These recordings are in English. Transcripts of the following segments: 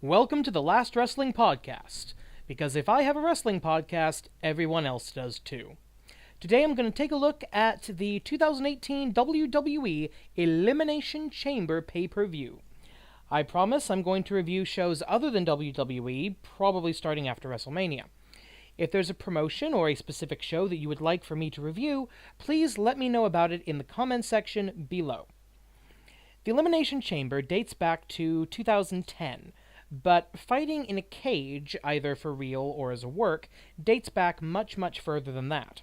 Welcome to the Last Wrestling Podcast, because if I have a wrestling podcast, everyone else does too. Today I'm going to take a look at the 2018 WWE Elimination Chamber pay-per-view. I promise I'm going to review shows other than WWE, probably starting after WrestleMania. If there's a promotion or a specific show that you would like for me to review, please let me know about it in the comments section below. The Elimination Chamber dates back to 2010, but fighting in a cage, either for real or as a work, dates back much, much further than that.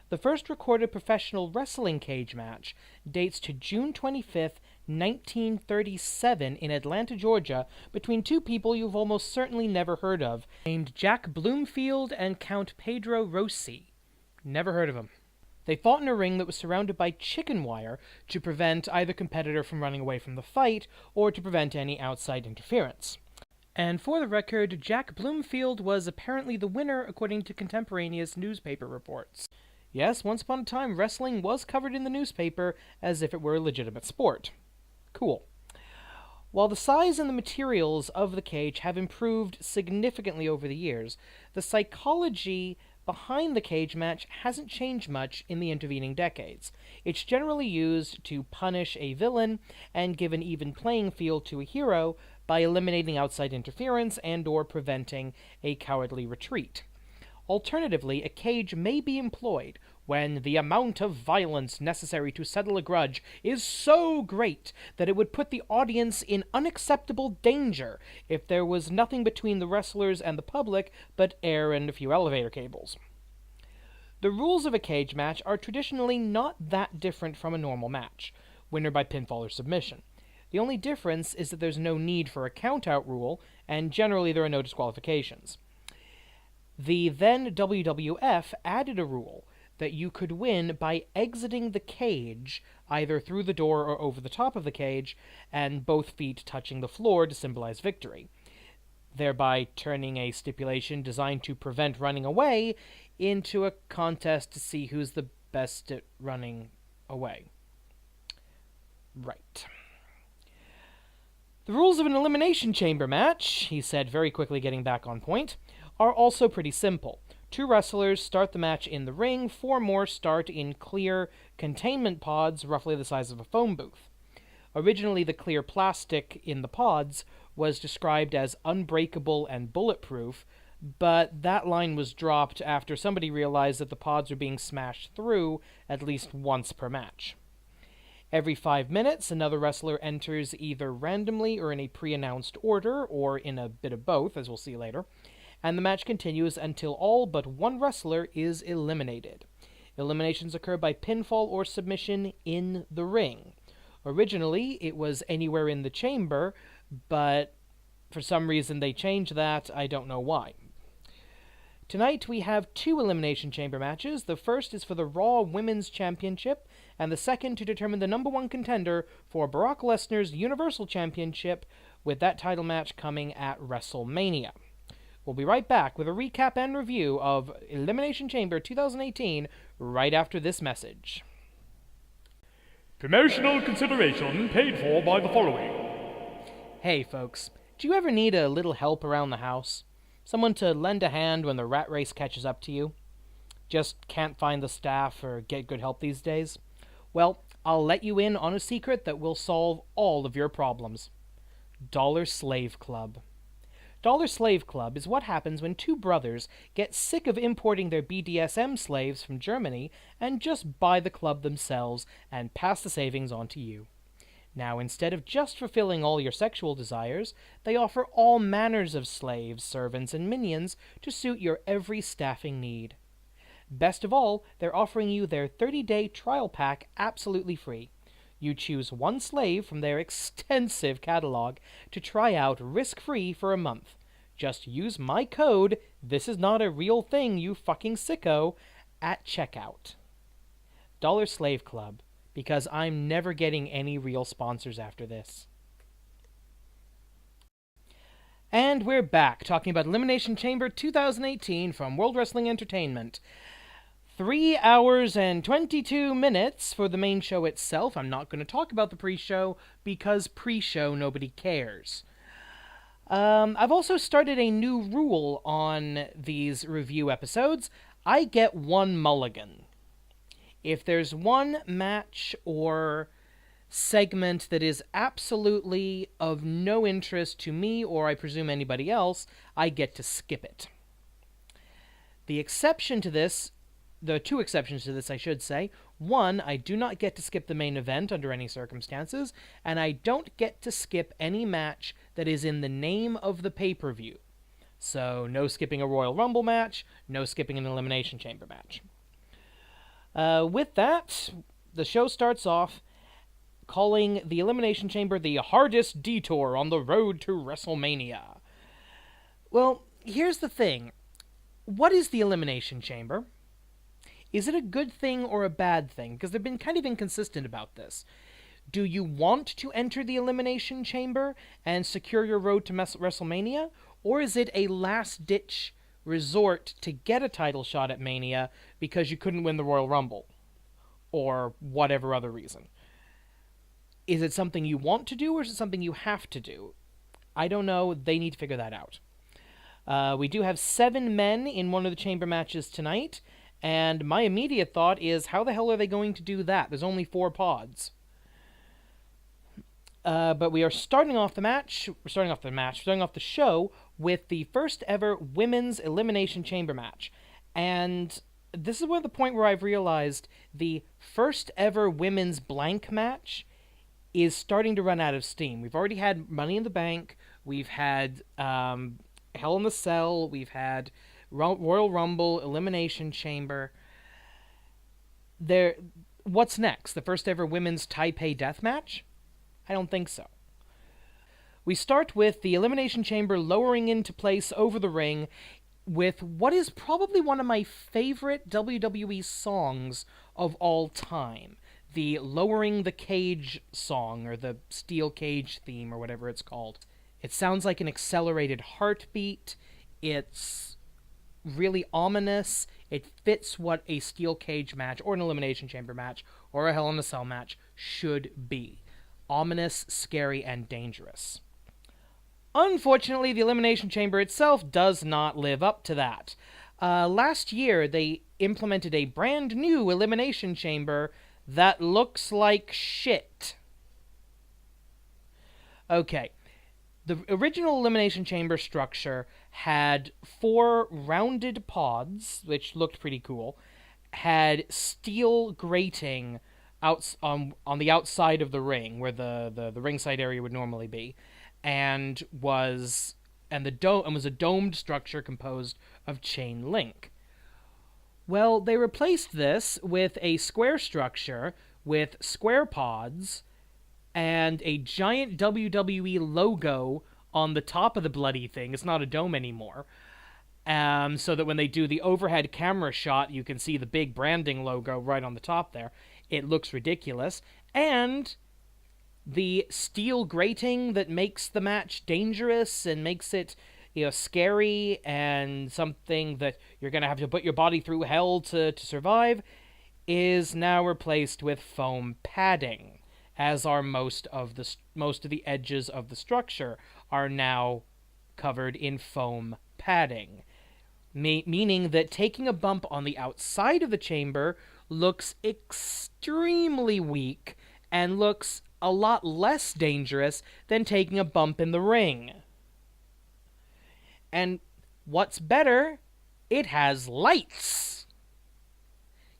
The first recorded professional wrestling cage match dates to June 25th, 1937 in Atlanta, Georgia, between two people you've almost certainly never heard of, named Jack Bloomfield and Count Pedro Rossi. Never heard of them. They fought in a ring that was surrounded by chicken wire to prevent either competitor from running away from the fight or to prevent any outside interference. And for the record, Jack Bloomfield was apparently the winner according to contemporaneous newspaper reports. Yes, once upon a time, wrestling was covered in the newspaper as if it were a legitimate sport. Cool. While the size and the materials of the cage have improved significantly over the years, the psychology behind the cage match hasn't changed much in the intervening decades. It's generally used to punish a villain and give an even playing field to a hero by eliminating outside interference and/or preventing a cowardly retreat. Alternatively, a cage may be employed when the amount of violence necessary to settle a grudge is so great that it would put the audience in unacceptable danger if there was nothing between the wrestlers and the public but air and a few elevator cables. The rules of a cage match are traditionally not that different from a normal match, winner by pinfall or submission. The only difference is that there's no need for a count-out rule, and generally there are no disqualifications. The then WWF added a rule that you could win by exiting the cage, either through the door or over the top of the cage, and both feet touching the floor to symbolize victory, thereby turning a stipulation designed to prevent running away into a contest to see who's the best at running away. Right. The rules of an Elimination Chamber match, he said, very quickly getting back on point, are also pretty simple. 2 wrestlers start the match in the ring, 4 more start in clear containment pods roughly the size of a phone booth. Originally, the clear plastic in the pods was described as unbreakable and bulletproof, but that line was dropped after somebody realized that the pods were being smashed through at least once per match. Every 5 minutes, another wrestler enters either randomly or in a pre-announced order, or in a bit of both, as we'll see later, and the match continues until all but one wrestler is eliminated. Eliminations occur by pinfall or submission in the ring. Originally, it was anywhere in the chamber, but for some reason they changed that. I don't know why. Tonight we have 2 Elimination Chamber matches. The first is for the Raw Women's Championship, and the second to determine the number 1 contender for Brock Lesnar's Universal Championship, with that title match coming at WrestleMania. We'll be right back with a recap and review of Elimination Chamber 2018 right after this message. Promotional consideration paid for by the following. Hey folks, do you ever need a little help around the house? Someone to lend a hand when the rat race catches up to you? Just can't find the staff or get good help these days? Well, I'll let you in on a secret that will solve all of your problems. Dollar Slave Club. Dollar Slave Club is what happens when 2 brothers get sick of importing their BDSM slaves from Germany and just buy the club themselves and pass the savings on to you. Now, instead of just fulfilling all your sexual desires, they offer all manners of slaves, servants, and minions to suit your every staffing need. Best of all, they're offering you their 30-day trial pack absolutely free. You choose 1 slave from their extensive catalog to try out risk-free for a month. Just use my code, "This is not a real thing, you fucking sicko," at checkout. Dollar Slave Club, because I'm never getting any real sponsors after this. And we're back, talking about Elimination Chamber 2018 from World Wrestling Entertainment. 3 hours and 22 minutes for the main show itself. I'm not going to talk about the pre-show, because pre-show nobody cares. I've also started a new rule on these review episodes. I get one mulligan. If there's one match or segment that is absolutely of no interest to me, or I presume anybody else, I get to skip it. The two exceptions to this, I should say. One, I do not get to skip the main event under any circumstances, and I don't get to skip any match that is in the name of the pay-per-view. So, no skipping a Royal Rumble match, no skipping an Elimination Chamber match. With that, the show starts off calling the Elimination Chamber the hardest detour on the road to WrestleMania. Well, here's the thing. What is the Elimination Chamber? Is it a good thing or a bad thing? Because they've been kind of inconsistent about this. Do you want to enter the Elimination Chamber and secure your road to WrestleMania? Or is it a last-ditch resort to get a title shot at Mania because you couldn't win the Royal Rumble? Or whatever other reason. Is it something you want to do, or is it something you have to do? I don't know. They need to figure that out. We do have 7 men in one of the chamber matches tonight, and my immediate thought is, how the hell are they going to do that? There's only 4 pods. But we are starting off the show with the first ever women's Elimination Chamber match. And this is where the point where I've realized the first ever women's blank match is starting to run out of steam. We've already had Money in the Bank, we've had Hell in the Cell, we've had Royal Rumble, Elimination Chamber. What's next? The first ever women's Taipei death match? I don't think so. We start with the Elimination Chamber lowering into place over the ring with what is probably one of my favorite WWE songs of all time. The Lowering the Cage song, or the Steel Cage theme, or whatever it's called. It sounds like an accelerated heartbeat. It's really ominous. It fits what a Steel Cage match, or an Elimination Chamber match, or a Hell in a Cell match should be. Ominous, scary, and dangerous. Unfortunately, the Elimination Chamber itself does not live up to that. Last year, they implemented a brand new Elimination Chamber that looks like shit. Okay. The original Elimination Chamber structure had 4 rounded pods, which looked pretty cool, had steel grating on the outside of the ring, where the ringside area would normally be, and was a domed structure composed of chain link. Well, they replaced this with a square structure with square pods and a giant WWE logo on the top of the bloody thing. It's not a dome anymore. So that when they do the overhead camera shot, you can see the big branding logo right on the top there. It looks ridiculous. And the steel grating that makes the match dangerous and makes it, scary and something that you're going to have to put your body through hell to survive is now replaced with foam padding, as are most of the edges of the structure are now covered in foam padding, meaning that taking a bump on the outside of the chamber looks extremely weak and looks a lot less dangerous than taking a bump in the ring. And what's better, it has lights.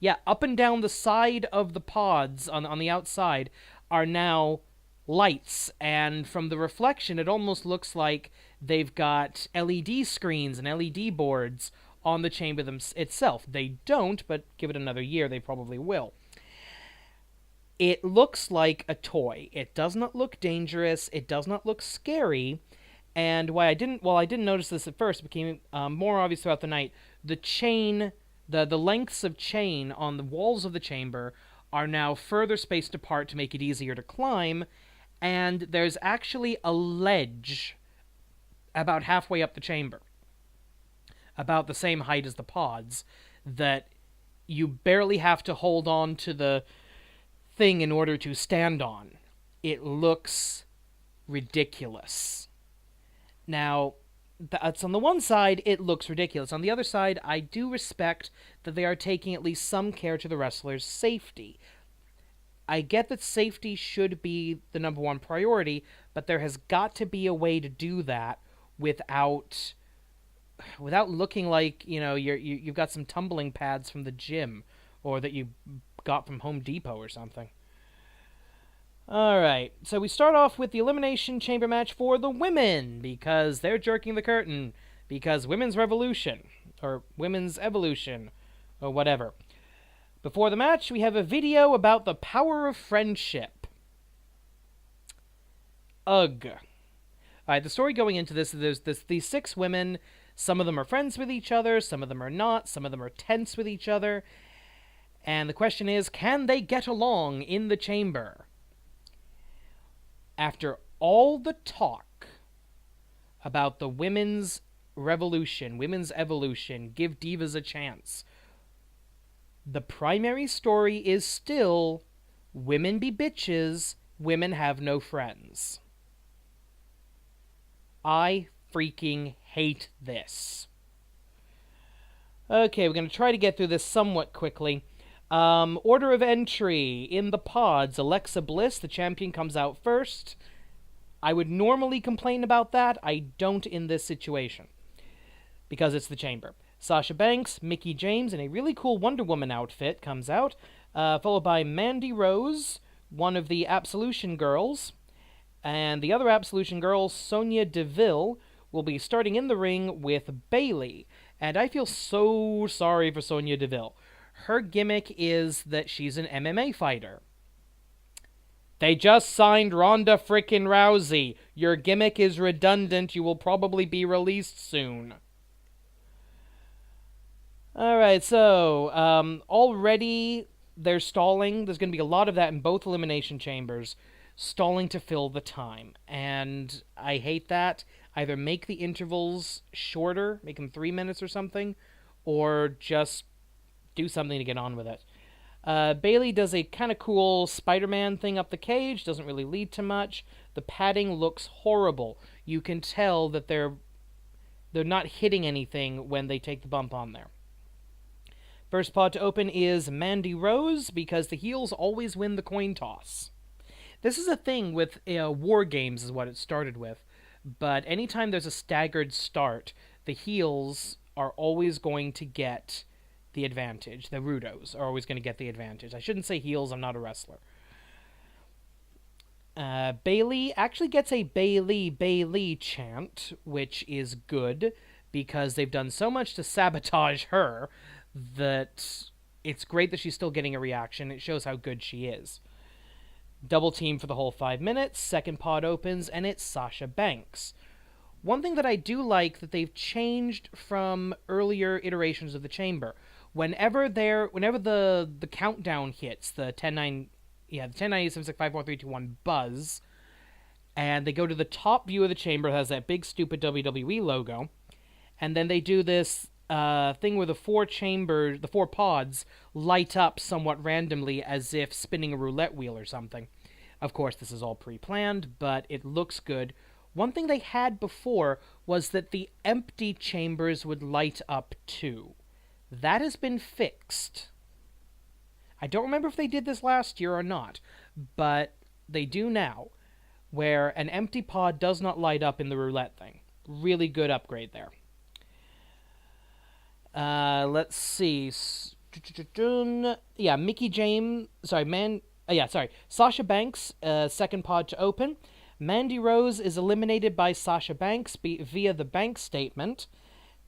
Yeah, up and down the side of the pods on the outside are now lights, and from the reflection it almost looks like they've got LED screens and LED boards on the chamber itself. They don't, but give it another year, they probably will. It looks like a toy. It does not look dangerous, it does not look scary, and while I didn't notice this at first, it became more obvious throughout the night. The chain, the lengths of chain on the walls of the chamber are now further spaced apart to make it easier to climb, and there's actually a ledge about halfway up the chamber, about the same height as the pods, that you barely have to hold on to the thing in order to stand on. It looks ridiculous. Now, that's on the one side, it looks ridiculous. On the other side, I do respect that they are taking at least some care to the wrestlers' safety. I get that safety should be the number one priority, but there has got to be a way to do that without looking like, you've got some tumbling pads from the gym or that you got from Home Depot or something. Alright, so we start off with the Elimination Chamber match for the women, because they're jerking the curtain, because Women's Revolution, or Women's Evolution, or whatever. Before the match, we have a video about the power of friendship. Ugh. Alright, the story going into this, there's these 6 women. Some of them are friends with each other, some of them are not, some of them are tense with each other. And the question is, can they get along in the chamber? After all the talk about the women's revolution, women's evolution, give divas a chance, the primary story is still women be bitches, women have no friends. I freaking hate this. Okay, we're going to try to get through this somewhat quickly. Order of entry. In the pods, Alexa Bliss, the champion, comes out first. I would normally complain about that. I don't in this situation, because it's the chamber. Sasha Banks, Mickie James, in a really cool Wonder Woman outfit, comes out, followed by Mandy Rose, one of the Absolution girls, and the other Absolution girl, Sonya Deville, will be starting in the ring with Bayley. And I feel so sorry for Sonya Deville. Her gimmick is that she's an MMA fighter. They just signed Ronda frickin' Rousey. Your gimmick is redundant. You will probably be released soon. Alright, so, already they're stalling. There's going to be a lot of that in both Elimination Chambers. Stalling to fill the time. And I hate that. Either make the intervals shorter, make them 3 minutes or something, or just do something to get on with it. Bayley does a kind of cool Spider-Man thing up the cage, doesn't really lead to much. The padding looks horrible. You can tell that they're not hitting anything when they take the bump on there. First pod to open is Mandy Rose, because the heels always win the coin toss. This is a thing with War Games is what it started with, but anytime there's a staggered start, the heels are always going to get the advantage. The Rudos are always going to get the advantage. I shouldn't say heels, I'm not a wrestler. Bayley actually gets a Bayley chant, which is good, because they've done so much to sabotage her that it's great that she's still getting a reaction. It shows how good she is. Double team for the whole 5 minutes. Second pod opens, and it's Sasha Banks. One thing that I do like that they've changed from earlier iterations of the chamber, whenever the countdown hits, the 10-9, the 10-9, 7, 6, 5, 4, 3, 2, 1 buzz, and they go to the top view of the chamber that has that big stupid WWE logo, and then they do this thing where the 4 pods light up somewhat randomly as if spinning a roulette wheel or something. Of course, this is all pre-planned, but it looks good. One thing they had before was that the empty chambers would light up too. That has been fixed. I don't remember if they did this last year or not, but they do now, where an empty pod does not light up in the roulette thing. Really good upgrade there. Let's see. Yeah, Mickie James. Sasha Banks, second pod to open. Mandy Rose is eliminated by Sasha Banks via the bank statement.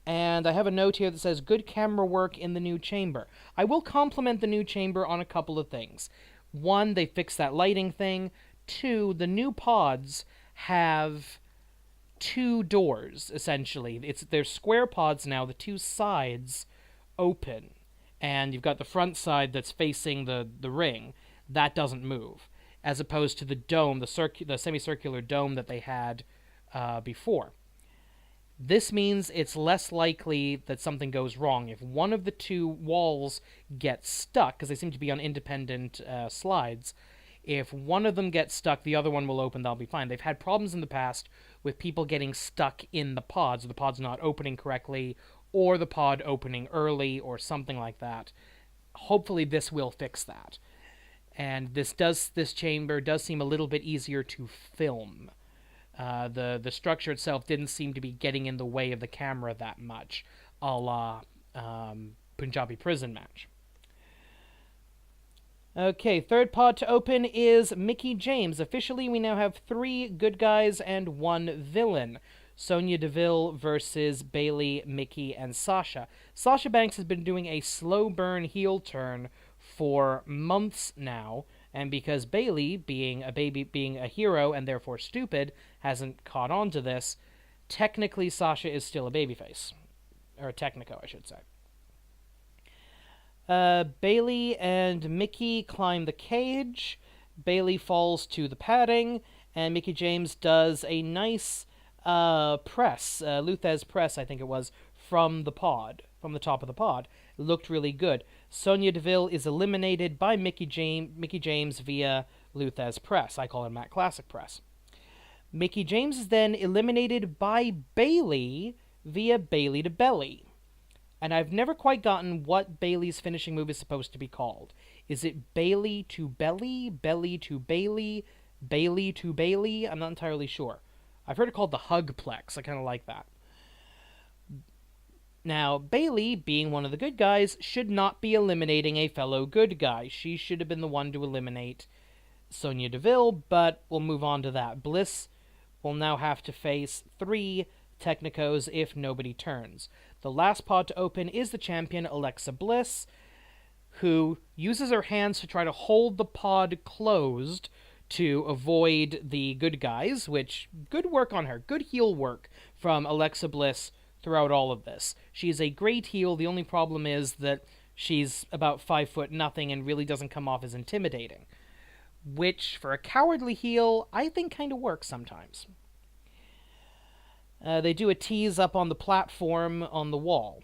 And I have a note here that says, good camera work in the new chamber. I will compliment the new chamber on a couple of things. 1, they fixed that lighting thing. 2, the new pods have 2 doors, essentially. They're square pods now. The 2 sides open. And you've got the front side that's facing the ring. That doesn't move. As opposed to the dome, the semicircular dome that they had before. This means it's less likely that something goes wrong. If one of the 2 walls gets stuck, because they seem to be on independent slides, if one of them gets stuck, the other one will open, they'll be fine. They've had problems in the past with people getting stuck in the pods, the pod's not opening correctly, or the pod opening early, or something like that. Hopefully this will fix that. And this chamber does seem a little bit easier to film. The structure itself didn't seem to be getting in the way of the camera that much, a la Punjabi prison match. Okay, third pod to open is Mickie James. Officially, we now have 3 good guys and 1 villain. Sonya Deville versus Bayley, Mickie, and Sasha. Sasha Banks has been doing a slow burn heel turn for months now, and because Bayley, being a hero and therefore stupid, hasn't caught on to this, technically Sasha is still a babyface. Or a technico, I should say. Bayley and Mickie climb the cage. Bayley falls to the padding, and Mickie James does a nice press, Luthez press, I think it was, from the top of the pod. It looked really good. Sonya Deville is eliminated by Mickie James via Luthez press. I call it Matt Classic press. Mickie James is then eliminated by Bayley via Bayley to belly. And I've never quite gotten what Bayley's finishing move is supposed to be called. Is it Bayley to belly, belly to Bayley, Bayley to Bayley? I'm not entirely sure. I've heard it called the hugplex. I kind of like that. Now, Bayley, being one of the good guys, should not be eliminating a fellow good guy. She should have been the one to eliminate Sonya Deville, but we'll move on to that. Bliss will now have to face 3 Technicos if nobody turns. The last pod to open is the champion, Alexa Bliss, who uses her hands to try to hold the pod closed to avoid the good guys, which, good work on her. Good heel work from Alexa Bliss throughout all of this. She's a great heel. The only problem is that she's about 5'0" and really doesn't come off as intimidating, which, for a cowardly heel, I think kind of works sometimes. They do a tease up on the platform on the wall.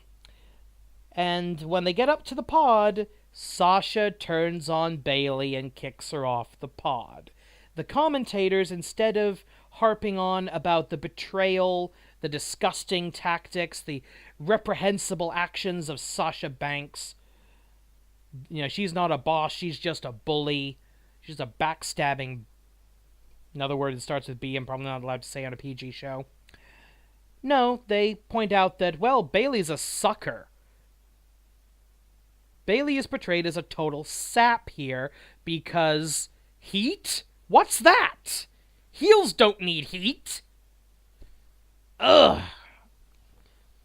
And when they get up to the pod, Sasha turns on Bayley and kicks her off the pod. The commentators, instead of harping on about the betrayal, the disgusting tactics, the reprehensible actions of Sasha Banks, she's not a boss, she's just a bully. She's a backstabbing, another word that starts with B, I'm probably not allowed to say on a PG show. No, they point out that, well, Bayley's a sucker. Bayley is portrayed as a total sap here because heat? What's that? Heels don't need heat. Ugh.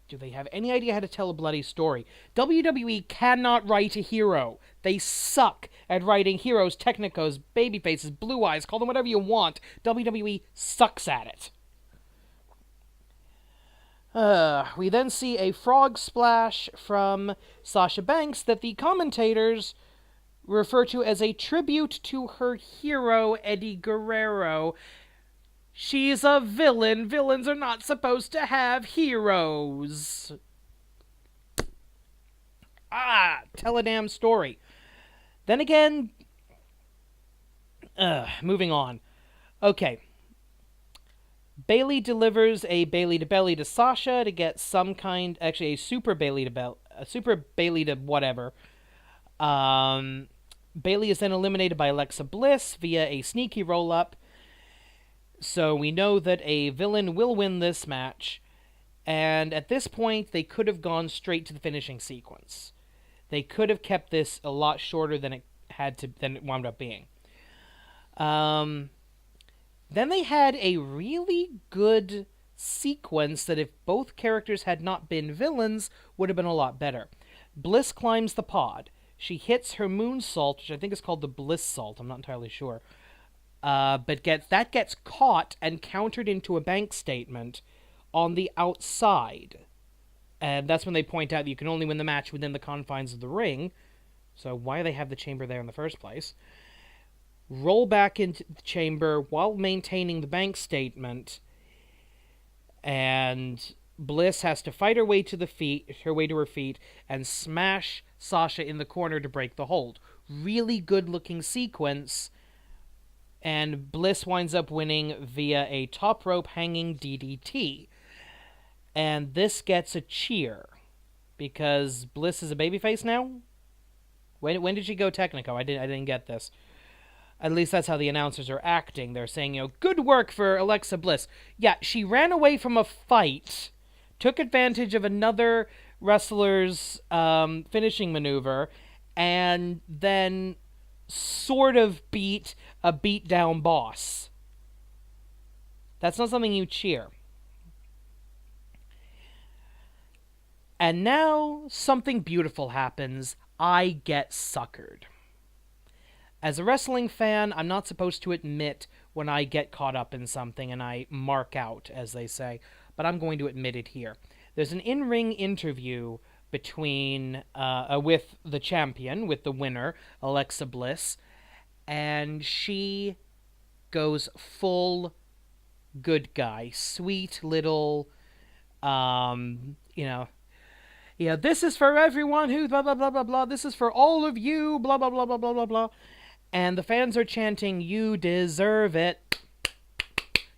Do they have any idea how to tell a bloody story? WWE cannot write a hero. They suck at writing heroes, technicos, babyfaces, blue eyes, call them whatever you want. WWE sucks at it. We then see a frog splash from Sasha Banks that the commentators refer to as a tribute to her hero, Eddie Guerrero. She's a villain. Villains are not supposed to have heroes. Tell a damn story. Then again, moving on. Okay. Bayley delivers a Bayley to belly to Sasha to get some kind, actually a super Bayley to whatever. Bayley is then eliminated by Alexa Bliss via a sneaky roll-up. So we know that a villain will win this match. And at this point, they could have gone straight to the finishing sequence. They could have kept this a lot shorter than it wound up being. Then they had a really good sequence that if both characters had not been villains, would have been a lot better. Bliss climbs the pod. She hits her moonsault, which I think is called the Bliss Salt. I'm not entirely sure. But that gets caught and countered into a bank statement on the outside. And that's when they point out that you can only win the match within the confines of the ring. So why do they have the chamber there in the first place? Roll back into the chamber while maintaining the bank statement, and Bliss has to fight her way to her feet, and smash Sasha in the corner to break the hold. Really good looking sequence, And Bliss winds up winning via a top rope hanging DDT. And this gets a cheer, because Bliss is a babyface now? When did she go Technico? I didn't get this. At least that's how the announcers are acting. They're saying, good work for Alexa Bliss. Yeah, she ran away from a fight, took advantage of another wrestler's finishing maneuver, and then sort of beat a beat-down boss. That's not something you cheer. And now something beautiful happens. I get suckered. As a wrestling fan, I'm not supposed to admit when I get caught up in something and I mark out, as they say, but I'm going to admit it here. There's an in-ring interview between with the champion, with the winner, Alexa Bliss, and she goes full good guy, sweet little, this is for everyone who blah, blah, blah, blah, blah. This is for all of you, blah, blah, blah, blah, blah, blah, blah. And the fans are chanting, you deserve it.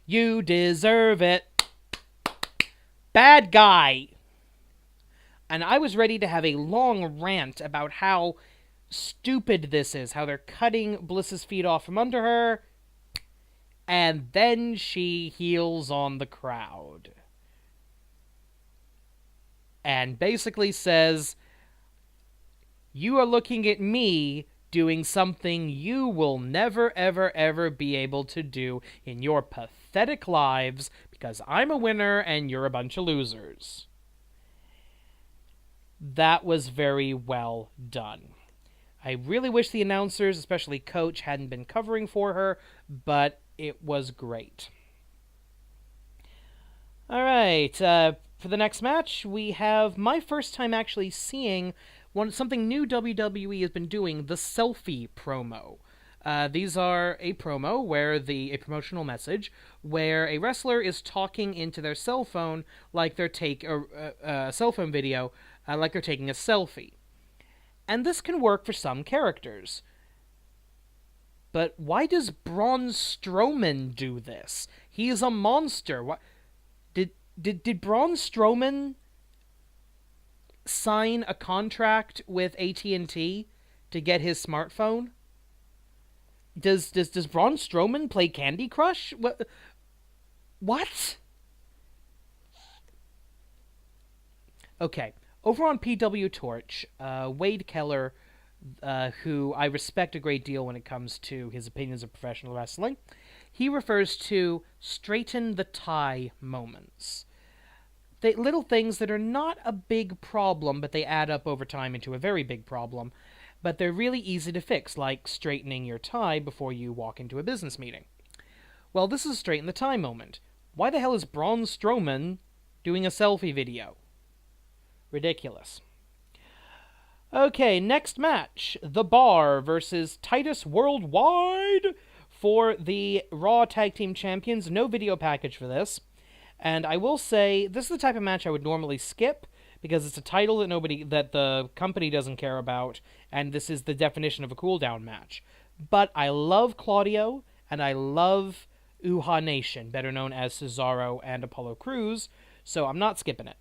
You deserve it. Bad guy. And I was ready to have a long rant about how stupid this is, how they're cutting Bliss's feet off from under her. And then she heals on the crowd. And basically says, you are looking at me doing something you will never, ever, ever be able to do in your pathetic lives because I'm a winner and you're a bunch of losers. That was very well done. I really wish the announcers, especially Coach, hadn't been covering for her, but it was great. All right, for the next match, we have my first time actually seeing something new WWE has been doing, the selfie promo. These are a promo where a promotional message where a wrestler is talking into their cell phone like they're a cell phone video, like they're taking a selfie. And this can work for some characters. But why does Braun Strowman do this? He is a monster. What did Braun Strowman sign a contract with AT&T to get his smartphone? Does Braun Strowman play Candy Crush? What? Okay, over on PW Torch, Wade Keller, who I respect a great deal when it comes to his opinions of professional wrestling, he refers to straighten the tie moments. Little things that are not a big problem, but they add up over time into a very big problem, but they're really easy to fix, like straightening your tie before you walk into a business meeting. Well, this is a straighten the tie moment. Why the hell is Braun Strowman doing a selfie video? Ridiculous. Okay, next match. The Bar versus Titus Worldwide for the Raw Tag Team Champions. No video package for this. And I will say, this is the type of match I would normally skip, because it's a title that the company doesn't care about, and this is the definition of a cooldown match. But I love Claudio, and I love Uhaa Nation, better known as Cesaro and Apollo Crews, so I'm not skipping it.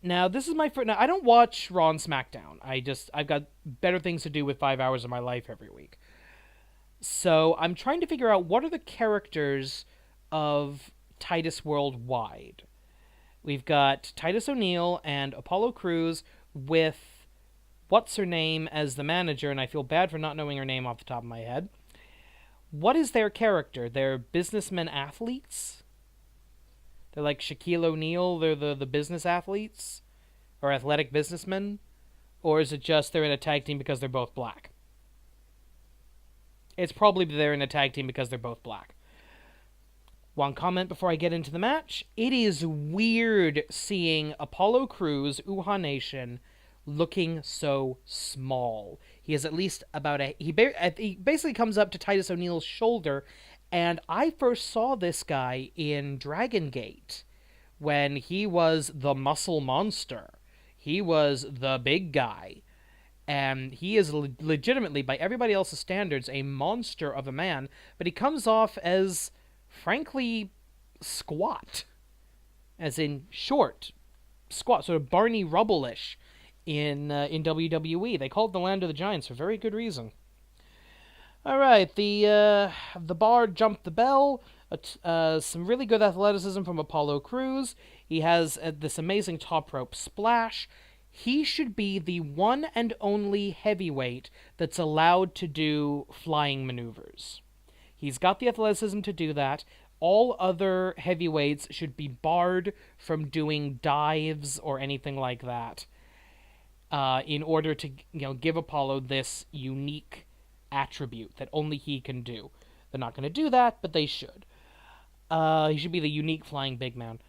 Now, this is my first... Now, I don't watch Raw and SmackDown. I've got better things to do with 5 hours of my life every week. So, I'm trying to figure out what are the characters of Titus Worldwide. We've got Titus O'Neil and Apollo Crews with what's-her-name as the manager, and I feel bad for not knowing her name off the top of my head. What is their character? They're businessmen athletes? They're like Shaquille O'Neal, they're the business athletes? Or athletic businessmen? Or is it just they're in a tag team because they're both black? It's probably they're in a tag team because they're both black. One comment before I get into the match. It is weird seeing Apollo Crews, Uhaa Nation, looking so small. He is at least about he basically comes up to Titus O'Neil's shoulder, and I first saw this guy in Dragon Gate when he was the muscle monster. He was the big guy. And he is legitimately, by everybody else's standards, a monster of a man, but he comes off as, frankly, squat. As in short, squat, sort of Barney Rubble-ish in WWE. They called the Land of the Giants for very good reason. All right, the Bar jumped the bell. Some really good athleticism from Apollo Crews. He has this amazing top rope splash. He should be the one and only heavyweight that's allowed to do flying maneuvers. He's got the athleticism to do that. All other heavyweights should be barred from doing dives or anything like that, in order to give Apollo this unique attribute that only he can do. They're not going to do that, but they should. He should be the unique flying big man.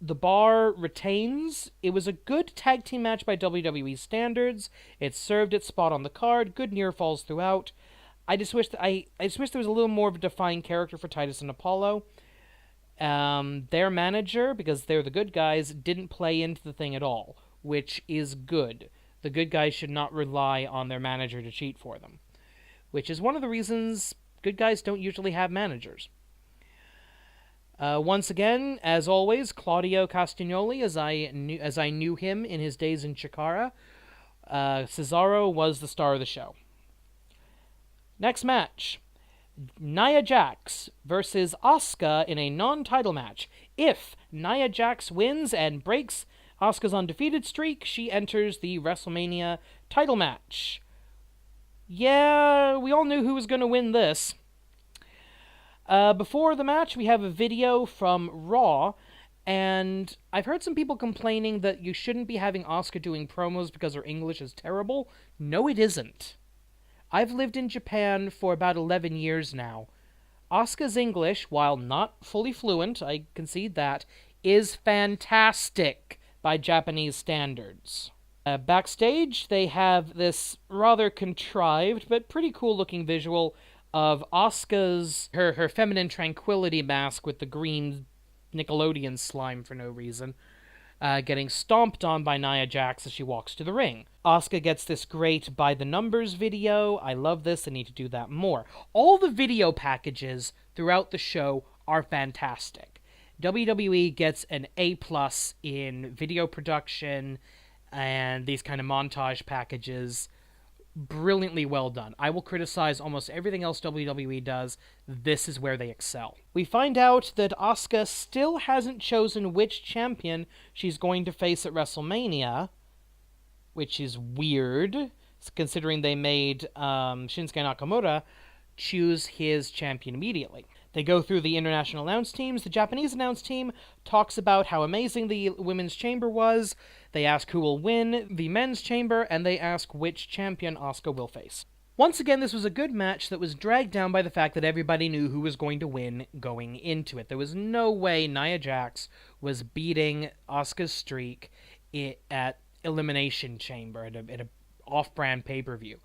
The Bar retains. It was a good tag team match by WWE standards. It served its spot on the card. Good near falls throughout. I just wish there was a little more of a defined character for Titus and Apollo. Their manager, because they're the good guys, didn't play into the thing at all, which is good. The good guys should not rely on their manager to cheat for them, which is one of the reasons good guys don't usually have managers. Once again, as always, Claudio Castagnoli, as I knew him in his days in Chikara. Cesaro was the star of the show. Next match, Nia Jax versus Asuka in a non-title match. If Nia Jax wins and breaks Asuka's undefeated streak, she enters the WrestleMania title match. Yeah, we all knew who was going to win this. Before the match, we have a video from Raw, and I've heard some people complaining that you shouldn't be having Asuka doing promos because her English is terrible. No, it isn't. I've lived in Japan for about 11 years now. Asuka's English, while not fully fluent, I concede that, is fantastic by Japanese standards. Backstage, they have this rather contrived but pretty cool-looking visual of Asuka's her feminine tranquility mask with the green Nickelodeon slime for no reason, getting stomped on by Nia Jax as she walks to the ring. Asuka gets this great by the numbers video. I love this. I need to do that more. All the video packages throughout the show are fantastic. WWE gets an A+ in video production and these kind of montage packages. Brilliantly well done. I will criticize almost everything else WWE does. This is where they excel. We find out that Asuka still hasn't chosen which champion she's going to face at WrestleMania, which is weird, considering they made Shinsuke Nakamura choose his champion immediately. They go through the international announce teams. The Japanese announce team talks about how amazing the women's chamber was. They ask who will win the men's chamber, and they ask which champion Asuka will face. Once again, this was a good match that was dragged down by the fact that everybody knew who was going to win going into it. There was no way Nia Jax was beating Asuka's streak at Elimination Chamber, at a off-brand pay-per-view.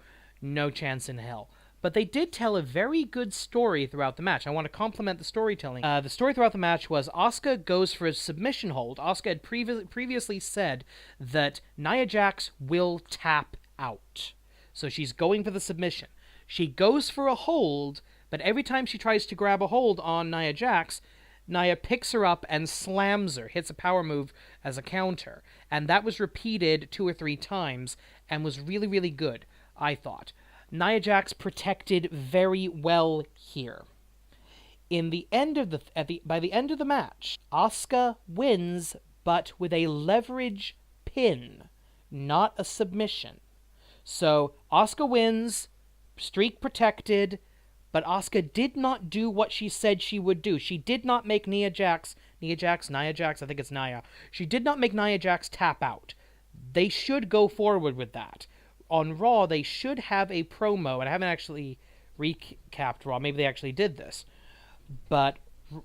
No chance in hell. But they did tell a very good story throughout the match. I want to compliment the storytelling. The story throughout the match was Asuka goes for a submission hold. Asuka had previously said that Nia Jax will tap out. So she's going for the submission. She goes for a hold, but every time she tries to grab a hold on Nia Jax, Nia picks her up and slams her, hits a power move as a counter. And that was repeated 2 or 3 times and was really, really good, I thought. Nia Jax protected very well here. By the end of the match, Asuka wins, but with a leverage pin, not a submission. So Asuka wins, streak protected, but Asuka did not do what she said she would do. She did not make Nia Jax, I think it's Nia. She did not make Nia Jax tap out. They should go forward with that. On Raw, they should have a promo, and I haven't actually recapped Raw. Maybe they actually did this. But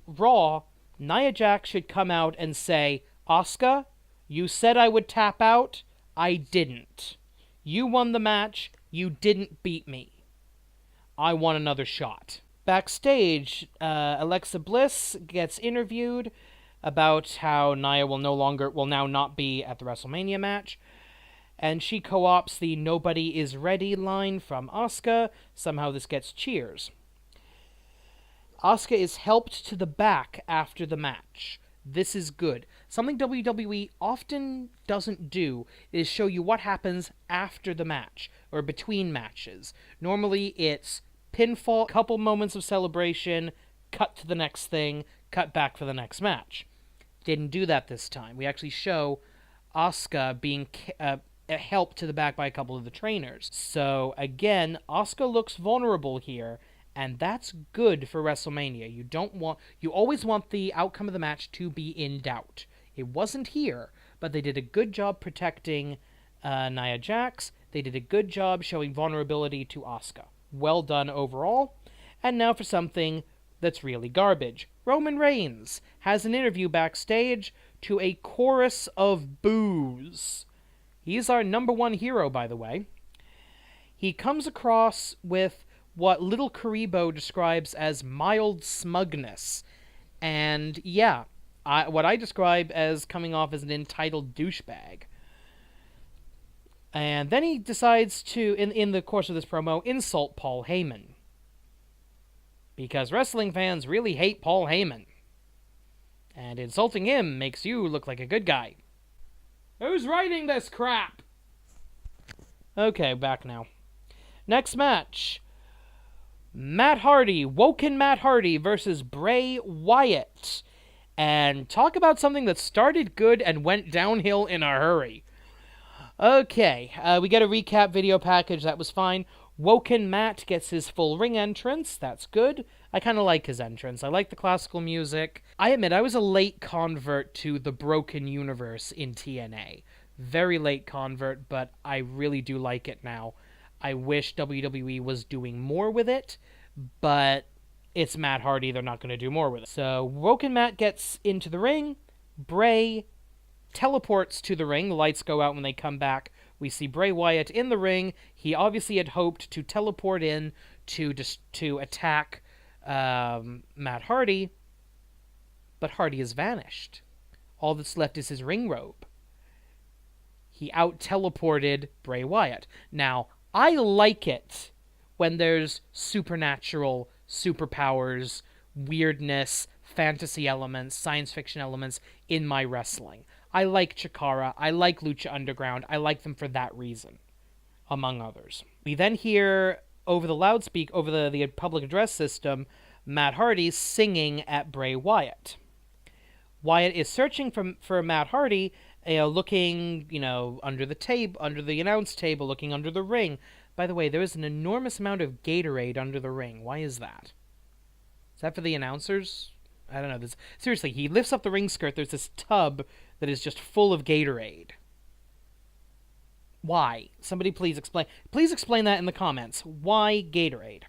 Raw, Nia Jax should come out and say, Asuka, you said I would tap out. I didn't. You won the match. You didn't beat me. I want another shot. Backstage, Alexa Bliss gets interviewed about how Nia will now not be at the WrestleMania match. and she co-opts the "Nobody is ready" line from Asuka. Somehow this gets cheers. Asuka is helped to the back after the match. This is good. Something WWE often doesn't do is show you what happens after the match, or between matches. Normally it's pinfall, couple moments of celebration, cut to the next thing, cut back for the next match. Didn't do that this time. We actually show Asuka being helped to the back by a couple of the trainers. So again, Asuka looks vulnerable here, and that's good for WrestleMania. You always want the outcome of the match to be in doubt. It wasn't here, but they did a good job protecting Nia Jax. They did a good job showing vulnerability to Asuka. Well done overall. And now for something that's really garbage. Roman Reigns has an interview backstage to a chorus of boos. He's our number one hero, by the way. He comes across with what Little Karibo describes as mild smugness. And yeah, what I describe as coming off as an entitled douchebag. And then he decides to, in the course of this promo, insult Paul Heyman. Because wrestling fans really hate Paul Heyman. And insulting him makes you look like a good guy. Who's writing this crap? Okay, back now. Next match. Matt Hardy, Woken Matt Hardy versus Bray Wyatt. And talk about something that started good and went downhill in a hurry. Okay, we get a recap video package. That was fine. Woken Matt gets his full ring entrance. That's good. I kind of like his entrance. I like the classical music. I admit, I was a late convert to the Broken Universe in TNA. Very late convert, but I really do like it now. I wish WWE was doing more with it, but it's Matt Hardy. They're not going to do more with it. So Woken Matt gets into the ring. Bray teleports to the ring. The lights go out when they come back. We see Bray Wyatt in the ring. He obviously had hoped to teleport in to attack Matt Hardy, but Hardy has vanished. All that's left is his ring robe. He out-teleported Bray Wyatt. Now, I like it when there's supernatural, superpowers, weirdness, fantasy elements, science fiction elements in my wrestling. I like Chikara, I like Lucha Underground, I like them for that reason, among others. We then hear over the public address system, Matt Hardy singing at Bray Wyatt. Wyatt is searching for Matt Hardy, looking, under the table, under the announce table, looking under the ring. By the way, there is an enormous amount of Gatorade under the ring. Why is that? Is that for the announcers? I don't know. Seriously, he lifts up the ring skirt. There's this tub that is just full of Gatorade. Why? Somebody please explain. Please explain that in the comments. Why Gatorade?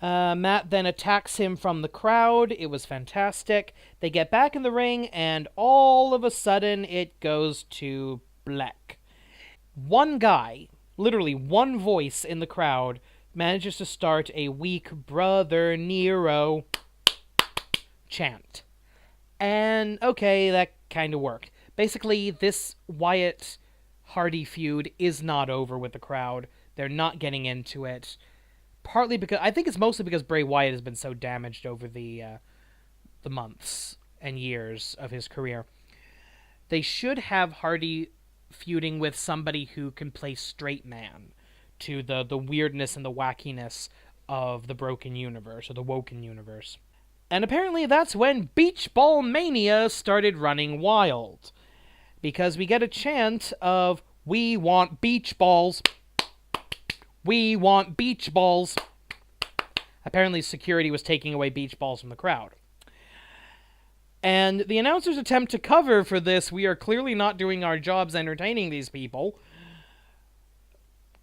Matt then attacks him from the crowd. It was fantastic. They get back in the ring, and all of a sudden, it goes to black. One guy, literally one voice in the crowd, manages to start a weak Brother Nero chant. And, okay, that kind of worked. Basically, this Wyatt-Hardy feud is not over with the crowd. They're not getting into it. Partly because, I think it's mostly because Bray Wyatt has been so damaged over the months and years of his career. They should have Hardy feuding with somebody who can play straight man to the weirdness and the wackiness of the Broken Universe, or the Woken Universe. And apparently that's when Beach Ball Mania started running wild. Because we get a chant of, "We want beach balls. We want beach balls." Apparently security was taking away beach balls from the crowd. And the announcers attempt to cover for this. We are clearly not doing our jobs entertaining these people.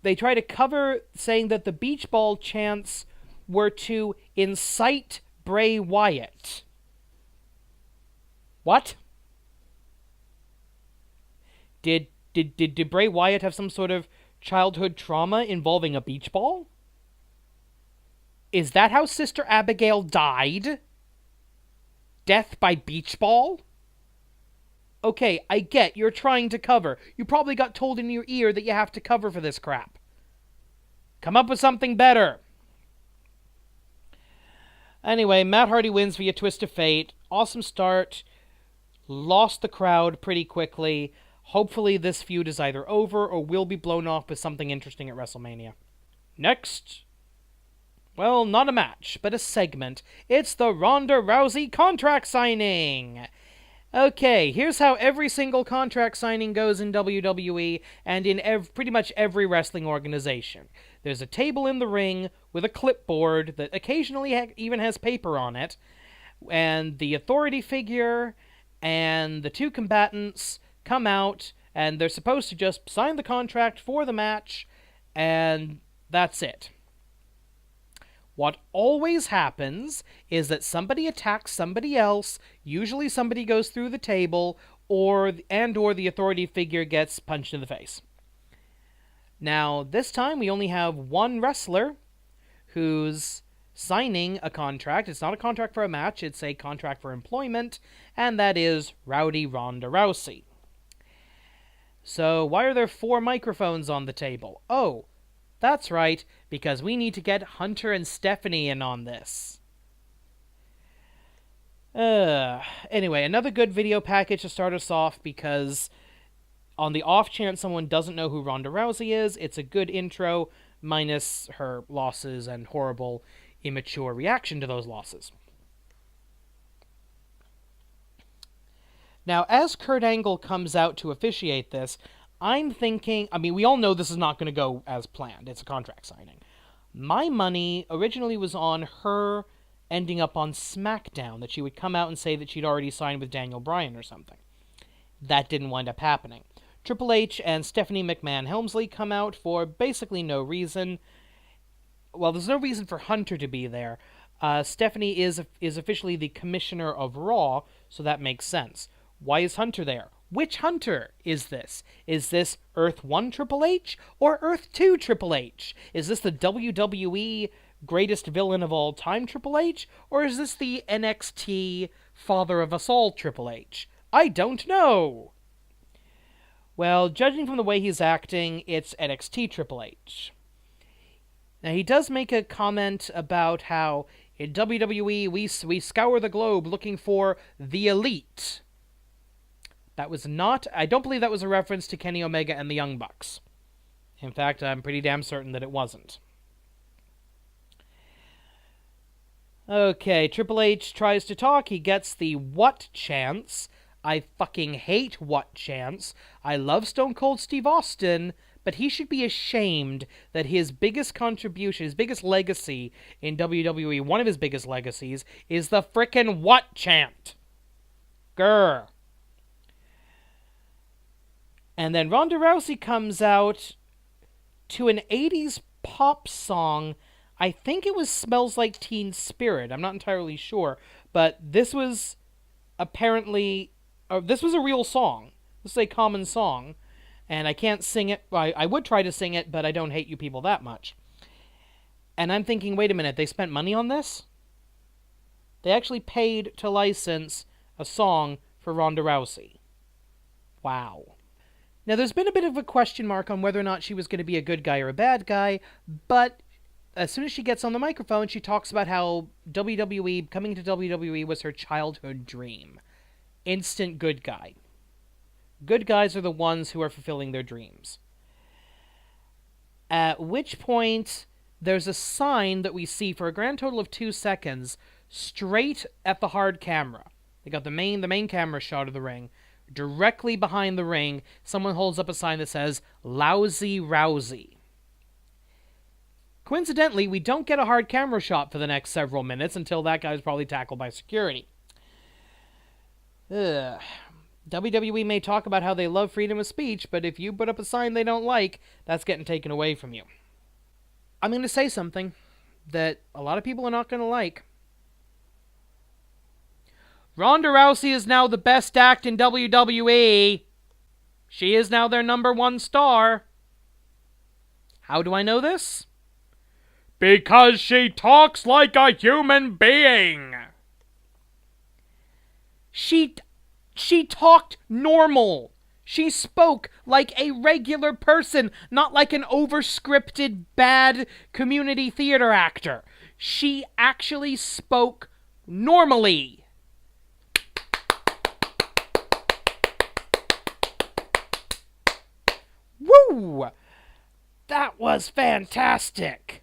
They try to cover saying that the beach ball chants were to incite Bray Wyatt. What? Did Bray Wyatt have some sort of childhood trauma involving a beach ball? Is that how Sister Abigail died? Death by beach ball? Okay, I get you're trying to cover. You probably got told in your ear that you have to cover for this crap. Come up with something better. Anyway, Matt Hardy wins via Twist of Fate. Awesome start. Lost the crowd pretty quickly. Hopefully this feud is either over or will be blown off with something interesting at WrestleMania. Next. Well, not a match, but a segment. It's the Ronda Rousey contract signing. Okay, here's how every single contract signing goes in WWE and in pretty much every wrestling organization. There's a table in the ring with a clipboard that occasionally even has paper on it, and the authority figure and the two combatants come out, and they're supposed to just sign the contract for the match, and that's it. What always happens is that somebody attacks somebody else, usually somebody goes through the table, or the authority figure gets punched in the face. Now, this time we only have one wrestler who's signing a contract. It's not a contract for a match, it's a contract for employment, and that is Rowdy Ronda Rousey. So, why are there 4 microphones on the table? Oh, that's right, because we need to get Hunter and Stephanie in on this. Anyway, another good video package to start us off, because on the off chance someone doesn't know who Ronda Rousey is, it's a good intro, minus her losses and horrible, immature reaction to those losses. Now, as Kurt Angle comes out to officiate this, I'm thinking, we all know this is not going to go as planned. It's a contract signing. My money originally was on her ending up on SmackDown, that she would come out and say that she'd already signed with Daniel Bryan or something. That didn't wind up happening. Triple H and Stephanie McMahon Helmsley come out for basically no reason. Well, there's no reason for Hunter to be there. Stephanie is officially the commissioner of Raw, so that makes sense. Why is Hunter there? Which Hunter is this? Is this Earth 1 Triple H or Earth 2 Triple H? Is this the WWE greatest villain of all time Triple H? Or is this the NXT father of us all Triple H? I don't know! Well, judging from the way he's acting, it's NXT Triple H. Now, he does make a comment about how in WWE we scour the globe looking for the elite. That was not... I don't believe that was a reference to Kenny Omega and the Young Bucks. In fact, I'm pretty damn certain that it wasn't. Okay, Triple H tries to talk. He gets the what chance. I fucking hate what chance. I love Stone Cold Steve Austin, but he should be ashamed that his biggest contribution, his biggest legacy in WWE, one of his biggest legacies, is the frickin' what chant. Grr. And then Ronda Rousey comes out to an 80s pop song. I think it was Smells Like Teen Spirit. I'm not entirely sure. But this was apparently... this was a real song. This is a common song. And I can't sing it. I would try to sing it, but I don't hate you people that much. And I'm thinking, wait a minute, they spent money on this? They actually paid to license a song for Ronda Rousey. Wow. Now, there's been a bit of a question mark on whether or not she was going to be a good guy or a bad guy, but as soon as she gets on the microphone, she talks about how coming to WWE was her childhood dream. Instant good guy. Good guys are the ones who are fulfilling their dreams. At which point, there's a sign that we see for a grand total of 2 seconds, straight at the hard camera. They got the main camera shot of the ring. Directly behind the ring, someone holds up a sign that says, Lousy Rousey. Coincidentally, we don't get a hard camera shot for the next several minutes until that guy's probably tackled by security. WWE may talk about how they love freedom of speech, but if you put up a sign they don't like, that's getting taken away from you. I'm going to say something that a lot of people are not going to like. Ronda Rousey is now the best act in WWE. She is now their #1 star. How do I know this? Because she talks like a human being. She She talked normal. She spoke like a regular person, not like an overscripted, bad community theater actor. She actually spoke normally. Woo! That was fantastic.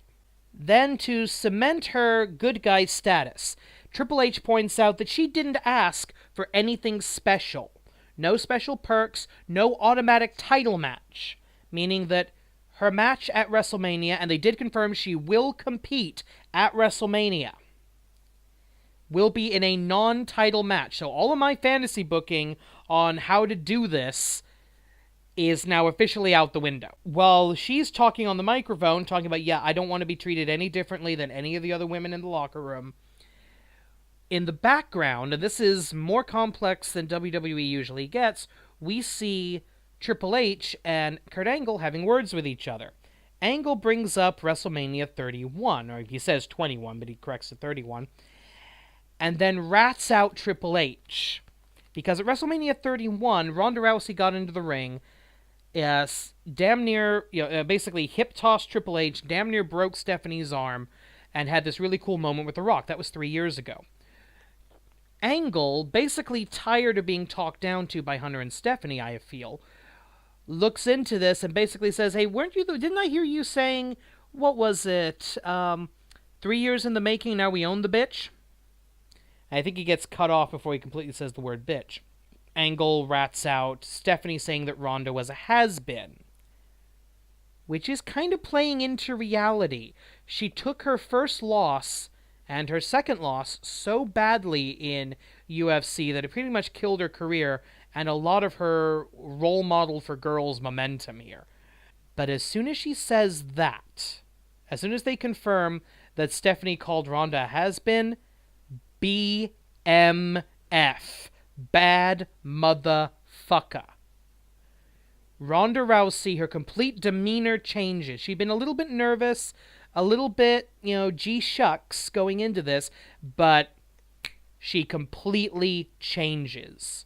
Then, to cement her good guy status, Triple H points out that she didn't ask for anything special. No special perks, no automatic title match. Meaning that her match at WrestleMania, and they did confirm she will compete at WrestleMania, will be in a non-title match. So all of my fantasy booking on how to do this is now officially out the window. While she's talking on the microphone, talking about, yeah, I don't want to be treated any differently than any of the other women in the locker room, in the background, and this is more complex than WWE usually gets, we see Triple H and Kurt Angle having words with each other. Angle brings up WrestleMania 31, or he says 21, but he corrects to 31, and then rats out Triple H. Because at WrestleMania 31, Ronda Rousey got into the ring, damn near, basically hip-tossed Triple H, damn near broke Stephanie's arm, and had this really cool moment with The Rock. That was 3 years ago. Angle, basically tired of being talked down to by Hunter and Stephanie, I feel, looks into this and basically says, hey, didn't I hear you saying, what was it, 3 years in the making, now we own the bitch? And I think he gets cut off before he completely says the word bitch. Angle rats out Stephanie saying that Ronda was a has-been, which is kind of playing into reality. She took her first loss and her second loss so badly in UFC that it pretty much killed her career and a lot of her role model for girls momentum here. But as soon as she says that, as soon as they confirm that Stephanie called Ronda a has-been, BMF. Bad motherfucker. Ronda Rousey, her complete demeanor changes. She'd been a little bit nervous, a little bit, gee shucks going into this, but she completely changes.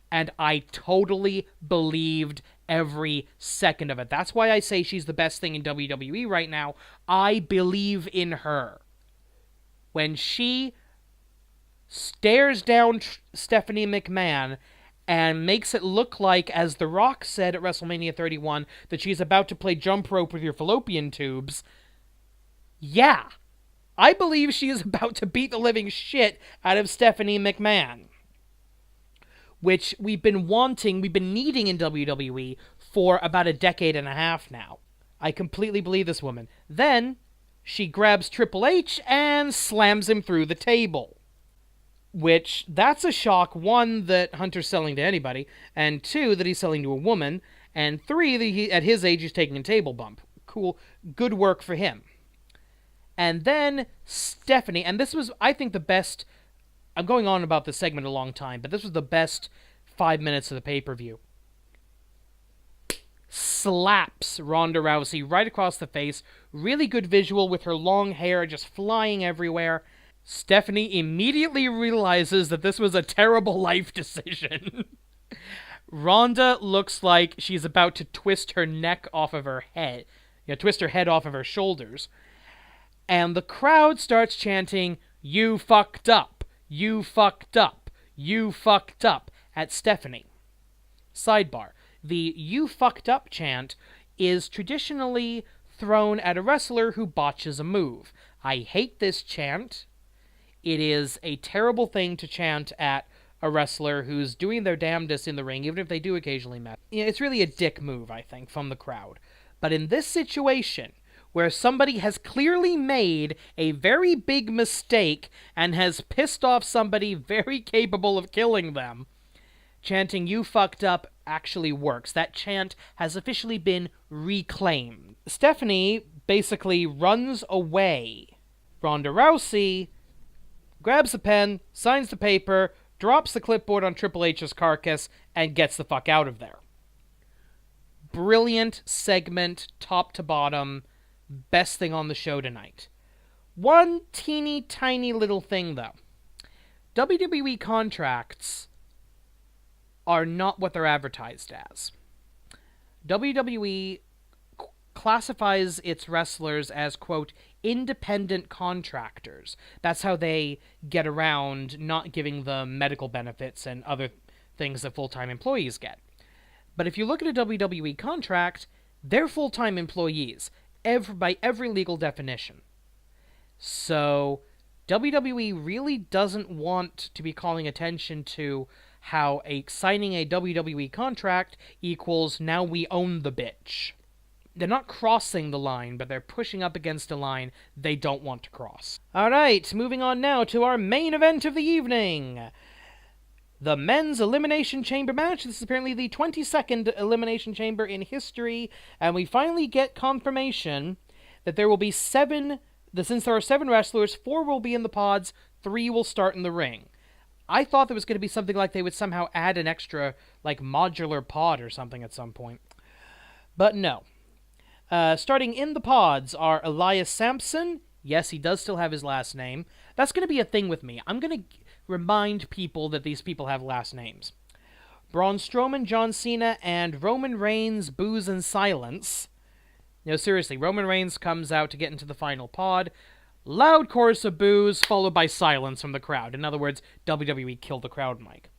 And I totally believed every second of it. That's why I say she's the best thing in WWE right now. I believe in her. When she stares down Stephanie McMahon and makes it look like, as The Rock said at WrestleMania 31, that she's about to play jump rope with your fallopian tubes. Yeah, I believe she is about to beat the living shit out of Stephanie McMahon, which we've been needing in WWE for about a decade and a half now. I completely believe this woman. Then she grabs Triple H and slams him through the table. Which, that's a shock. One, that Hunter's selling to anybody, and two, that he's selling to a woman, and three, that at his age he's taking a table bump. Cool. Good work for him. And then Stephanie, and this was, I think, the best, I'm going on about this segment a long time, but this was the best 5 minutes of the pay-per-view. Slaps Ronda Rousey right across the face. Really good visual with her long hair just flying everywhere. Stephanie immediately realizes that this was a terrible life decision. Ronda looks like she's about to twist her neck off of her head. Twist her head off of her shoulders. And the crowd starts chanting, "You fucked up, you fucked up, you fucked up," at Stephanie. Sidebar. The "you fucked up" chant is traditionally thrown at a wrestler who botches a move. I hate this chant. It is a terrible thing to chant at a wrestler who's doing their damnedest in the ring, even if they do occasionally mess. It's really a dick move, I think, from the crowd. But in this situation, where somebody has clearly made a very big mistake and has pissed off somebody very capable of killing them, chanting "you fucked up" actually works. That chant has officially been reclaimed. Stephanie basically runs away. Ronda Rousey grabs the pen, signs the paper, drops the clipboard on Triple H's carcass, and gets the fuck out of there. Brilliant segment, top to bottom. Best thing on the show tonight. One teeny tiny little thing, though. WWE contracts are not what they're advertised as. WWE classifies its wrestlers as, quote, independent contractors. That's how they get around not giving them medical benefits and other things that full-time employees get. But if you look at a WWE contract, they're full-time employees, by every legal definition. So WWE really doesn't want to be calling attention to how signing a WWE contract equals now we own the bitch. They're not crossing the line, but they're pushing up against a line they don't want to cross. Alright, moving on now to our main event of the evening. The men's Elimination Chamber match. This is apparently the 22nd Elimination Chamber in history, and we finally get confirmation that there will be since there are 7 wrestlers, 4 will be in the pods, 3 will start in the ring. I thought there was going to be something like they would somehow add an extra, modular pod or something at some point. But no. Starting in the pods are Elias Sampson. Yes, he does still have his last name. That's going to be a thing with me. I'm going to remind people that these people have last names. Braun Strowman, John Cena, and Roman Reigns, Booze and Silence. No, seriously, Roman Reigns comes out to get into the final pod. Loud chorus of boos, followed by silence from the crowd. In other words, WWE killed the crowd mic.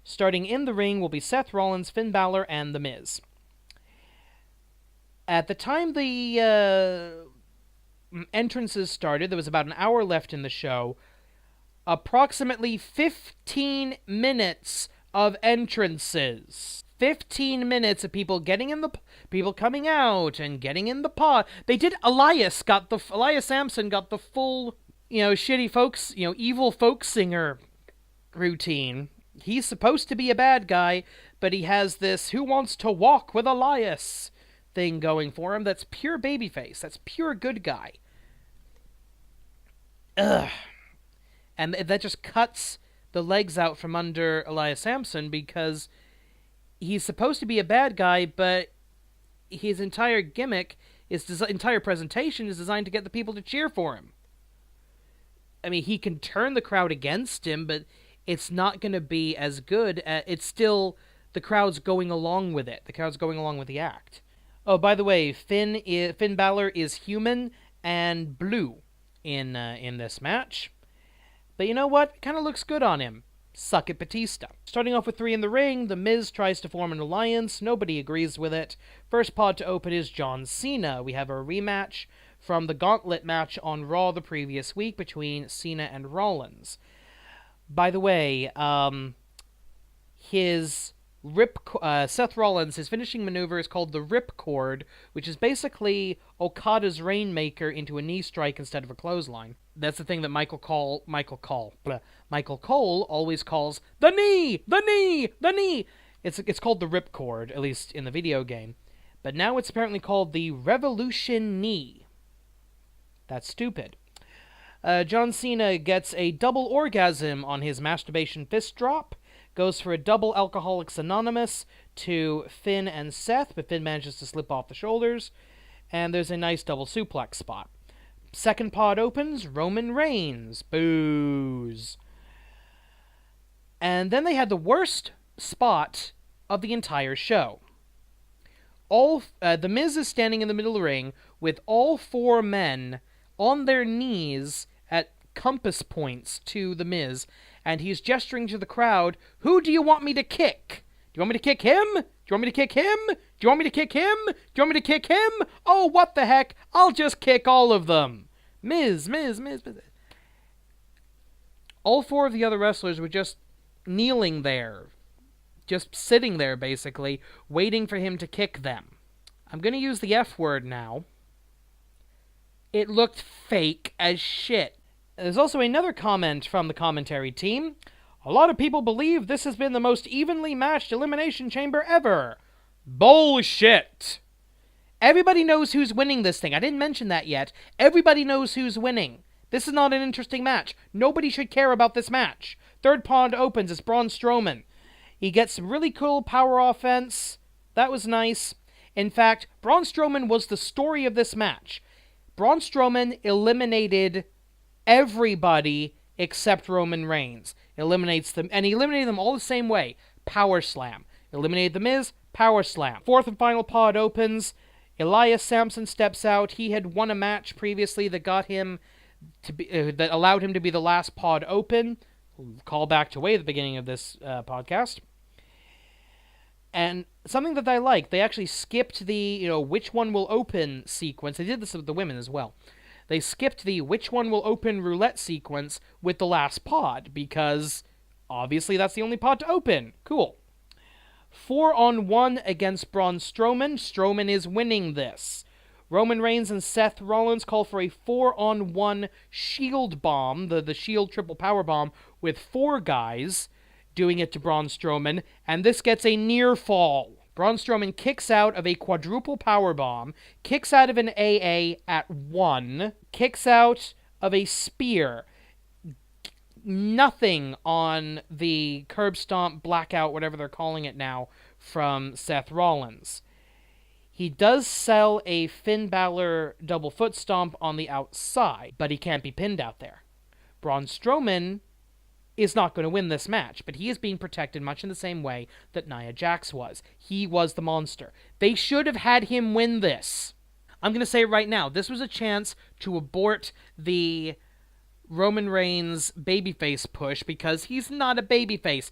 Starting in the ring will be Seth Rollins, Finn Balor, and The Miz. At the time the entrances started, there was about an hour left in the show. Approximately 15 minutes of entrances. 15 minutes of people people coming out and getting in the pod. They did. Elias Sampson got the full, shitty folks, evil folk singer routine. He's supposed to be a bad guy, but he has this "Who Wants to Walk with Elias" thing going for him. That's pure babyface. That's pure good guy. Ugh. And that just cuts the legs out from under Elias Sampson, because he's supposed to be a bad guy, but his entire gimmick, entire presentation is designed to get the people to cheer for him. I mean, he can turn the crowd against him, but it's not going to be as good. It's still, the crowd's going along with it. The crowd's going along with the act. Oh, by the way, Finn Balor is human and blue in this match. But you know what? Kind of looks good on him. Suck it, Batista. Starting off with 3 in the ring, The Miz tries to form an alliance. Nobody agrees with it. First pod to open is John Cena. We have a rematch from the Gauntlet match on Raw the previous week between Cena and Rollins. By the way, Seth Rollins, his finishing maneuver is called the Ripcord, which is basically Okada's Rainmaker into a knee strike instead of a clothesline. That's the thing that Michael Cole always calls the knee. It's called the Ripcord, at least in the video game. But now it's apparently called the Revolution Knee. That's stupid. John Cena gets a double orgasm on his masturbation fist drop. Goes for a double Alcoholics Anonymous to Finn and Seth, but Finn manages to slip off the shoulders. And there's a nice double suplex spot. Second pod opens, Roman Reigns. Boos. And then they had the worst spot of the entire show. The Miz is standing in the middle of the ring with all 4 men on their knees at compass points to the Miz, and he's gesturing to the crowd, "Who do you want me to kick? Do you want me to kick him? Do you want me to kick him? Do you want me to kick him? Do you want me to kick him? Oh, what the heck? I'll just kick all of them." Miz. All 4 of the other wrestlers were just kneeling there. Just sitting there, basically, waiting for him to kick them. I'm going to use the F word now. It looked fake as shit. There's also another comment from the commentary team. "A lot of people believe this has been the most evenly matched Elimination Chamber ever." Bullshit! Everybody knows who's winning this thing. I didn't mention that yet. Everybody knows who's winning. This is not an interesting match. Nobody should care about this match. Third pod opens. It's Braun Strowman. He gets some really cool power offense. That was nice. In fact, Braun Strowman was the story of this match. Braun Strowman eliminated everybody except Roman Reigns. Eliminates them, and he eliminated them all the same way. power slam. Eliminated The Miz, power slam. Fourth and final pod opens. Elias Samson steps out. He had won a match previously that got him to be that allowed him to be the last pod open. Call back to way at the beginning of this podcast. And something that I like, they actually skipped the, which one will open sequence. They did this with the women as well. They skipped the which one will open roulette sequence with the last pod, because obviously that's the only pod to open. Cool. 4-on-1 against Braun Strowman. Strowman is winning this. Roman Reigns and Seth Rollins call for a 4-on-1 shield bomb, the shield triple power bomb, with 4 guys doing it to Braun Strowman, and this gets a near fall. Braun Strowman kicks out of a quadruple powerbomb, kicks out of an AA at 1, kicks out of a spear. Nothing on the curb stomp, blackout, whatever they're calling it now, from Seth Rollins. He does sell a Finn Balor double foot stomp on the outside, but he can't be pinned out there. Braun Strowman is not going to win this match, but he is being protected much in the same way that Nia Jax was. He was the monster. They should have had him win this. I'm going to say right now, this was a chance to abort the Roman Reigns babyface push, because he's not a babyface.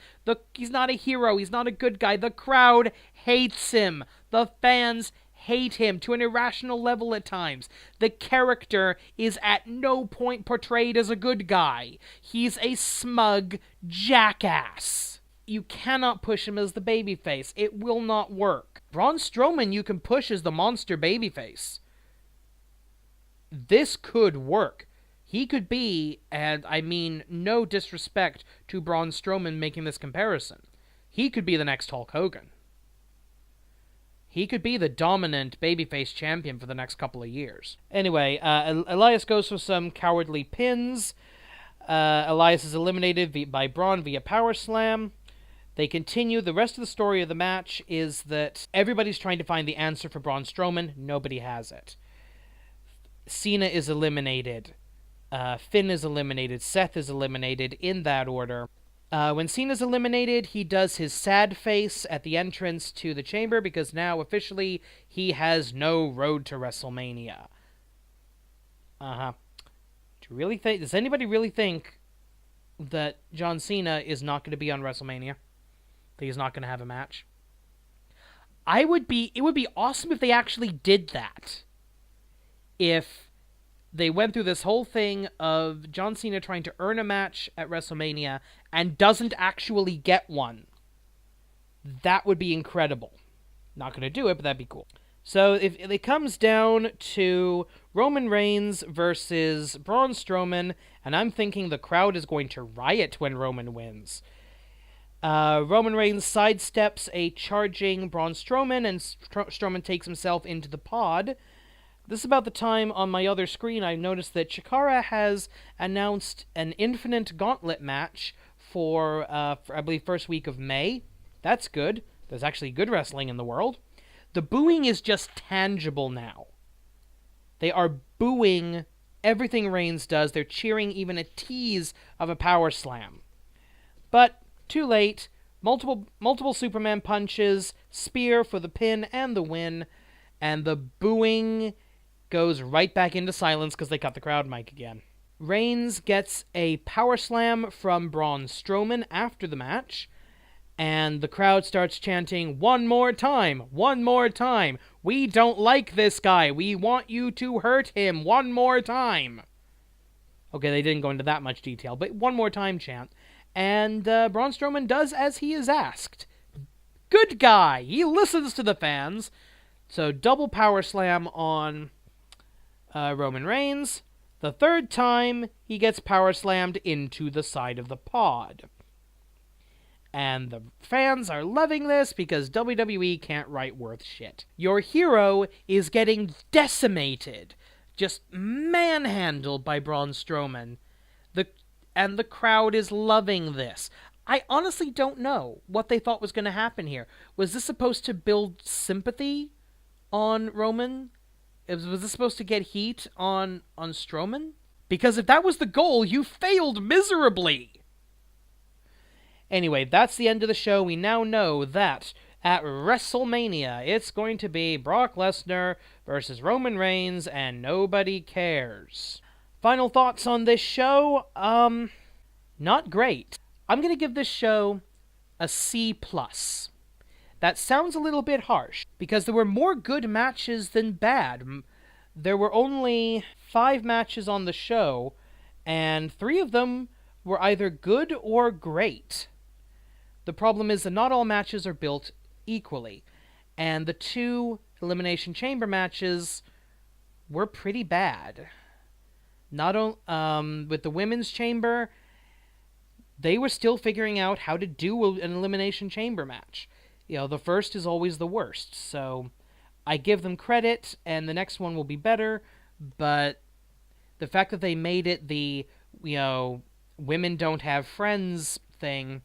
He's not a hero. He's not a good guy. The crowd hates him. The fans hate him to an irrational level at times. The character is at no point portrayed as a good guy. He's a smug jackass. You cannot push him as the babyface. It will not work. Braun Strowman you can push as the monster babyface. This could work. He could be, and I mean no disrespect to Braun Strowman making this comparison, he could be the next Hulk Hogan. He could be the dominant babyface champion for the next couple of years. Anyway, Elias goes for some cowardly pins. Elias is eliminated by Braun via power slam. They continue. The rest of the story of the match is that everybody's trying to find the answer for Braun Strowman. Nobody has it. Cena is eliminated. Finn is eliminated. Seth is eliminated, in that order. When Cena's eliminated, he does his sad face at the entrance to the chamber, because now officially he has no road to WrestleMania. Does anybody really think that John Cena is not going to be on WrestleMania? That he's not going to have a match? It would be awesome if they actually did that. If they went through this whole thing of John Cena trying to earn a match at WrestleMania and doesn't actually get one. That would be incredible. Not going to do it, but that'd be cool. So if it comes down to Roman Reigns versus Braun Strowman, and I'm thinking the crowd is going to riot when Roman wins. Roman Reigns sidesteps a charging Braun Strowman, and Strowman takes himself into the pod. This is about the time on my other screen I noticed that Chikara has announced an Infinite Gauntlet match for I believe, first week of May. That's good. There's actually good wrestling in the world. The booing is just tangible now. They are booing everything Reigns does. They're cheering even a tease of a power slam. But too late. Multiple Superman punches, spear for the pin and the win, and the booing goes right back into silence because they cut the crowd mic again. Reigns gets a power slam from Braun Strowman after the match, and the crowd starts chanting, "One more time! One more time! We don't like this guy! We want you to hurt him! One more time!" Okay, they didn't go into that much detail, but one more time chant. And Braun Strowman does as he is asked. Good guy! He listens to the fans. So double power slam on Roman Reigns. The third time, he gets power slammed into the side of the pod. And the fans are loving this because WWE can't write worth shit. Your hero is getting decimated, just manhandled by Braun Strowman. And the crowd is loving this. I honestly don't know what they thought was going to happen here. Was this supposed to build sympathy on Roman? Was this supposed to get heat on Strowman? Because if that was the goal, you failed miserably. Anyway, that's the end of the show. We now know that at WrestleMania, it's going to be Brock Lesnar versus Roman Reigns, and nobody cares. Final thoughts on this show? Not great. I'm going to give this show a C+. That sounds a little bit harsh, because there were more good matches than bad. There were only 5 matches on the show, and 3 of them were either good or great. The problem is that not all matches are built equally, and the 2 Elimination Chamber matches were pretty bad. With the Women's Chamber, they were still figuring out how to do an Elimination Chamber match. You know, the first is always the worst, so I give them credit, and the next one will be better, but the fact that they made it the, women don't have friends thing,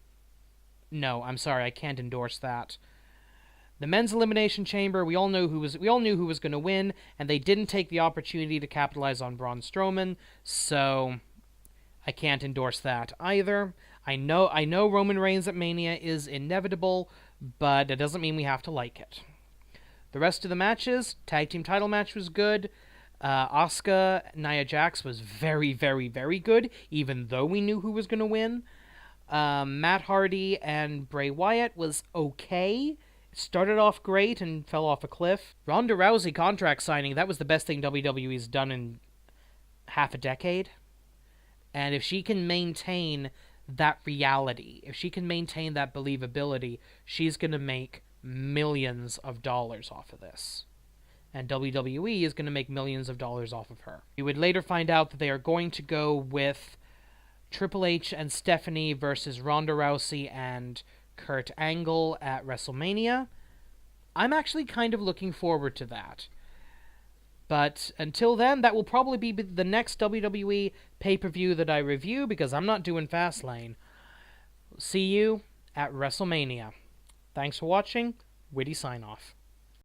no, I'm sorry, I can't endorse that. The men's Elimination Chamber, we all knew who was going to win, and they didn't take the opportunity to capitalize on Braun Strowman, so I can't endorse that either. I know Roman Reigns at Mania is inevitable, but it doesn't mean we have to like it. The rest of the matches, tag team title match was good. Asuka, Nia Jax was very, very, very good, even though we knew who was going to win. Matt Hardy and Bray Wyatt was okay. It started off great and fell off a cliff. Ronda Rousey contract signing, that was the best thing WWE's done in half a decade. And if she can maintain that reality, if she can maintain that believability, she's going to make millions of dollars off of this. And WWE is going to make millions of dollars off of her. We would later find out that they are going to go with Triple H and Stephanie versus Ronda Rousey and Kurt Angle at WrestleMania. I'm actually kind of looking forward to that. But until then, that will probably be the next WWE pay-per-view that I review, because I'm not doing Fastlane. See you at WrestleMania. Thanks for watching. Witty sign off.